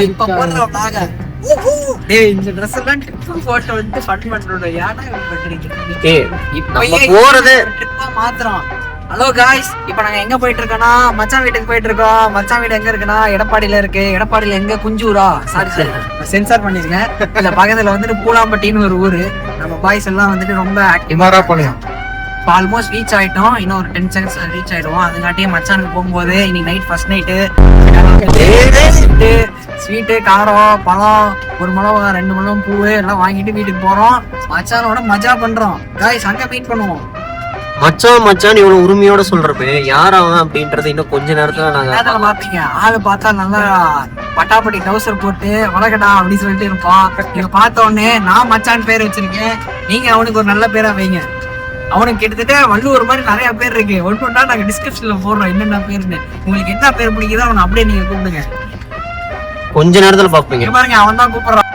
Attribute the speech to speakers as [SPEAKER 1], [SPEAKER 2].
[SPEAKER 1] இப்ப போடுற vlog. டேய் இந்த Dress எல்லாம் ட்ரிப் போட்டு வந்து ஃபன் பண்றோம். யாரா பண்றீங்க?
[SPEAKER 2] ஏய் நம்ம போறது
[SPEAKER 1] ட்ரிப்பா மாத்துறோம். ஹலோ காய்ஸ், இப்போ நாங்க எங்க போயிட்டு இருக்கோம்னா மச்சான் வீட்டுக்கு போயிட்டு இருக்கோம். மச்சான் வீடு எங்க இருக்குன்னா எடப்பாடியில இருக்கு. எடப்பாடியில எங்க குஞ்சூரா சாரி சென்சார் பண்ணிருக்கேன். இல்ல பக்கத்துல வந்துட்டு பூலாம்பட்டின்னு ஒரு ஊரு. நம்ம பாய்ஸ் எல்லாம் வந்துட்டு ரொம்ப ஆக்டிவா போனோம். இப்போ ஆல்மோஸ்ட் ரீச் ஆயிட்டோம். இன்னும் ஒரு 10 செகண்ட்ஸ்ல ரீச் ஆயிடுவோம். அதுங்காட்டியும் மச்சானுக்கு போகும்போது இன்னைக்கு நைட் ஃபர்ஸ்ட் நைட்டு ஸ்வீட்டு காரம் பழம் 1 மிளகா 2 மிளகம் பூவு எல்லாம் வாங்கிட்டு வீட்டுக்கு போறோம். மச்சானோட மஜா பண்றோம். காய்ஸ் அங்க மீட் பண்ணுவோம்.
[SPEAKER 2] மச்சான் இவ்வளவு உரிமையோட சொல்றப்ப யார் அவன் அப்படின்றது இன்னும் கொஞ்ச நேரத்துல நாங்க
[SPEAKER 1] பாப்பீங்க. ஆளு பார்த்தா நல்லா பட்டாப்பட்டி டவுசர் போட்டு வளகடா அப்படின்னு சொல்லிட்டு இருப்பான். நீங்க பார்த்த உடனே நான் மச்சான் பேர் வச்சிருக்கேன். நீங்க அவனுக்கு ஒரு நல்ல பேரா வைங்க. அவனுக்கு கிட்டத்தட்ட வள்ளுவர் மாதிரி நிறைய பேர் இருக்கு. ஒன்றா நாங்க டிஸ்கிரிப்ஷன்ல போடுறோம் என்னென்ன பேருன்னு. உங்களுக்கு என்ன பேர் பிடிக்குதோ அவனை அப்படியே நீங்க கூப்பிடுங்க.
[SPEAKER 2] கொஞ்ச நேரத்துல பாப்பீங்க.
[SPEAKER 1] பாருங்க அவன் தான் கூப்பிடுறான்.